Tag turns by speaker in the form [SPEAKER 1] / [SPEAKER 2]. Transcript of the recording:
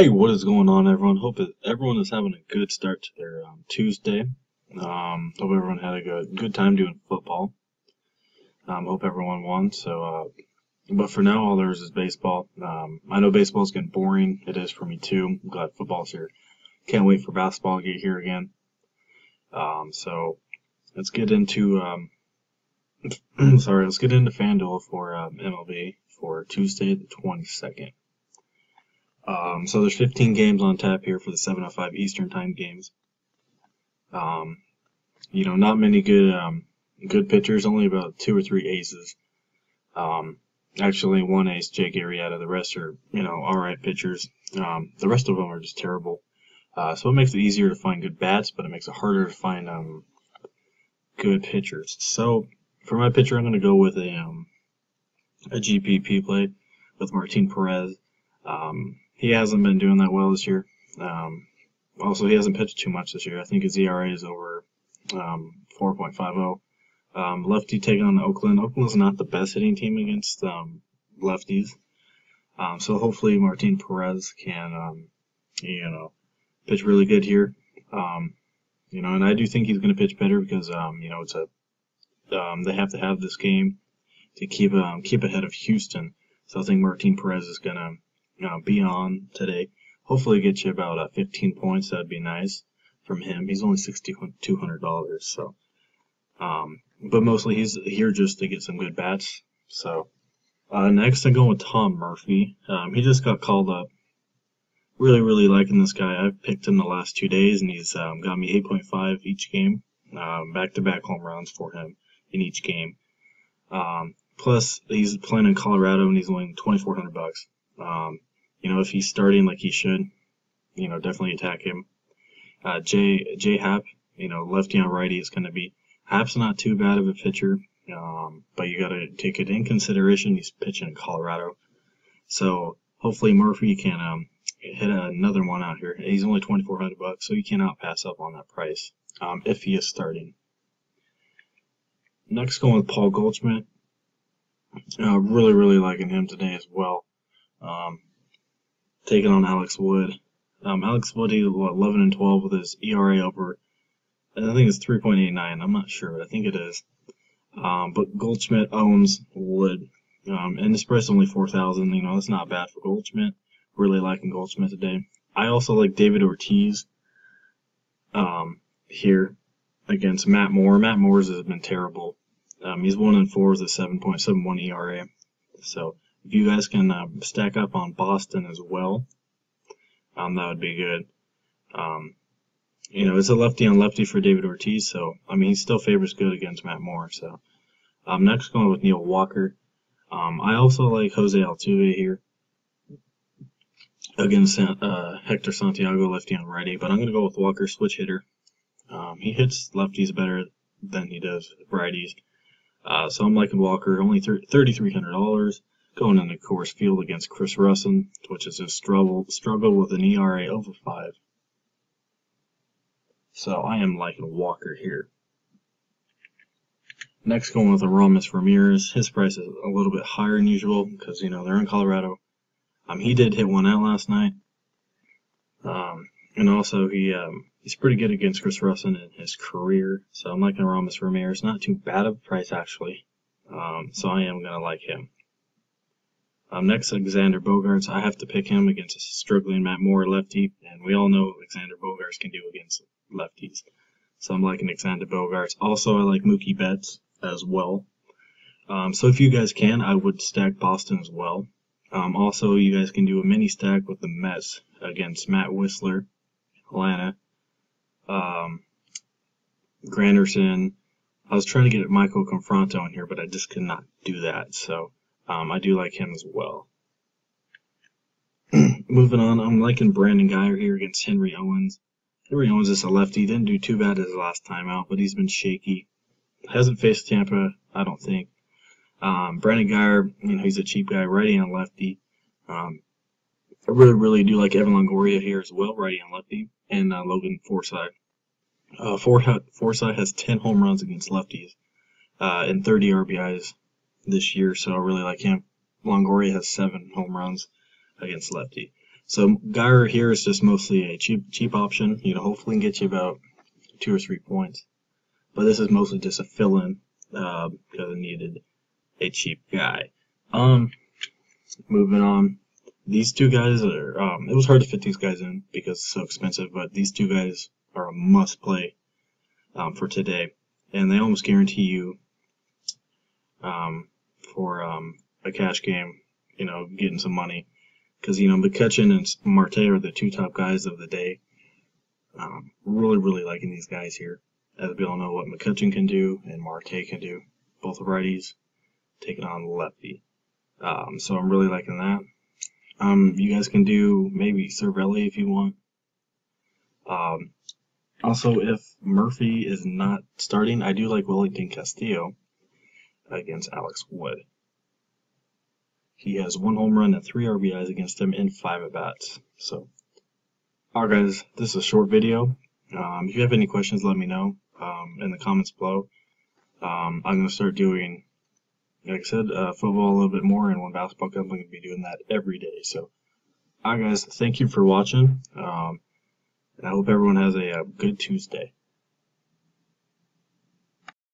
[SPEAKER 1] Hey, what is going on, everyone? Everyone is having a good start to their Tuesday. Hope everyone had a good time doing football. Hope everyone won. But for now, all there is baseball. I know baseball's getting boring. It is for me too. I'm glad football's here. Can't wait for basketball to get here again. So let's get into let's get into Fanduel for MLB for Tuesday the 22nd. So there's 15 games on tap here for the 7:05 Eastern Time games. Not many good pitchers, only about two or three aces. Actually, one ace, Jake Arrieta. The rest are, all right pitchers. The rest of them are just terrible. So it makes it easier to find good bats, but it makes it harder to find good pitchers. So for my pitcher, I'm going to go with a GPP play with Martin Perez. He hasn't been doing that well this year. Also, he hasn't pitched too much this year. I think his ERA is over 4.50. Lefty taking on Oakland. Oakland's not the best hitting team against lefties. So hopefully Martin Perez can, pitch really good here. And I do think he's going to pitch better because, they have to have this game to keep ahead of Houston. So I think Martin Perez is going to be on today. Hopefully get you about 15 points. That'd be nice from him. He's only $6,200, so but mostly he's here just to get some good bats. So next I'm going with Tom Murphy. He just got called up. Really liking this guy. I've picked him the last 2 days, and he's got me 8.5 each game. Back-to-back home runs for him in each game. Plus he's playing in Colorado, and he's only $2,400. If he's starting like he should, definitely attack him. J Happ, lefty on righty is going to be. Happ's not too bad of a pitcher, but you got to take it in consideration. He's pitching in Colorado. So hopefully Murphy can hit another one out here. He's only $2,400, so you cannot pass up on that price if he is starting. Next, going with Paul Goldschmidt. Really liking him today as well. Taking on Alex Wood. Alex Wood, he's 11-12 with his ERA over, I think it's 3.89. I'm not sure, but I think it is. But Goldschmidt owns Wood, and his price is only $4,000. That's not bad for Goldschmidt. Really liking Goldschmidt today. I also like David Ortiz here against Matt Moore. Matt Moore's has been terrible. He's 1-4 with a 7.71 ERA. So if you guys can stack up on Boston as well, that would be good. It's a lefty on lefty for David Ortiz, so he still favors good against Matt Moore. So next, going with Neil Walker. I also like Jose Altuve here against Hector Santiago, lefty on righty, but I'm going to go with Walker, switch hitter. He hits lefties better than he does righties. So I'm liking Walker, only $3,300, going into Coors Field against Chris Russell, which is his struggle with an ERA over 5. So I am liking Walker here. Next, going with Aramis Ramirez. His price is a little bit higher than usual because, they're in Colorado. He did hit one out last night. And also he's pretty good against Chris Russell in his career. So I'm liking Aramis Ramirez. Not too bad of a price, actually. So I am going to like him. Next, Alexander Bogaerts. I have to pick him against a struggling Matt Moore lefty, and we all know what Alexander Bogaerts can do against lefties. So I'm liking Alexander Bogaerts. Also, I like Mookie Betts as well. So if you guys can, I would stack Boston as well. Also, you guys can do a mini stack with the Mets against Matt Whistler, Atlanta, Granderson. I was trying to get Michael Confronto in here, but I just could not do that. So I do like him as well. Moving on, I'm liking Brandon Guyer here against Henry Owens. Henry Owens is a lefty. Didn't do too bad his last time out, but he's been shaky. Hasn't faced Tampa, I don't think. Brandon Guyer, he's a cheap guy, righty and lefty. I really do like Evan Longoria here as well, righty and lefty, and Logan Forsythe. Forsythe has 10 home runs against lefties and 30 RBIs this year, so I really like him. Longoria has 7 home runs against lefty. So Geyer here is just mostly a cheap option. Hopefully can get you about 2 or 3 points. But this is mostly just a fill-in because I needed a cheap guy. Moving on. These two guys are. It was hard to fit these guys in because it's so expensive, but these two guys are a must-play for today, and they almost guarantee you for a cash game, getting some money. Because, McCutchen and Marte are the two top guys of the day. Really, really liking these guys here. As we all know what McCutchen can do and Marte can do. Both righties taking on the lefty. So I'm really liking that. You guys can do maybe Cervelli if you want. Also, if Murphy is not starting, I do like Wellington Castillo against Alex Wood. He has 1 home run and 3 RBIs against him in 5 at-bats. So, alright guys, this is a short video. If you have any questions, let me know in the comments below. I'm going to start doing, like I said, football a little bit more, and when basketball comes, I'm going to be doing that every day. So, alright guys, thank you for watching, and I hope everyone has a good Tuesday.